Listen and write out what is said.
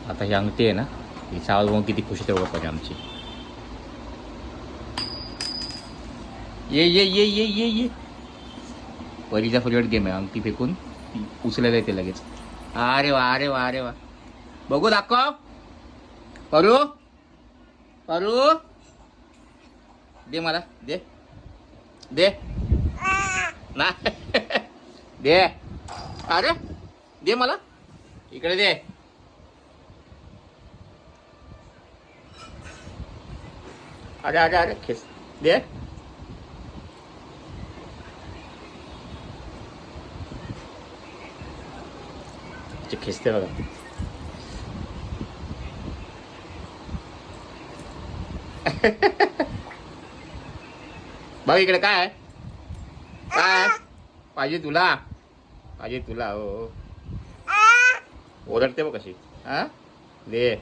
आता ही अंगठी आहे ना, हिचा आवाज बघून किती खुशी तेवढं पाहिजे आमची. ये ये ये ये ये ये. परीचा फेवरेट गेम आहे, अंगठी फेकून उचलायला येते लगेच. अरे वा अरे वा अरे वा. बघू दाखव. परू परू दे मला, दे दे ना. दे. अरे दे मला, इकडे दे. अरे अरे अरे खेस दे. खेचते बघा. बघ इकडे काय आहे, काय पाहिजे तुला, पाहिजे तुला. हो ओरडते बघ कशी. हा दे.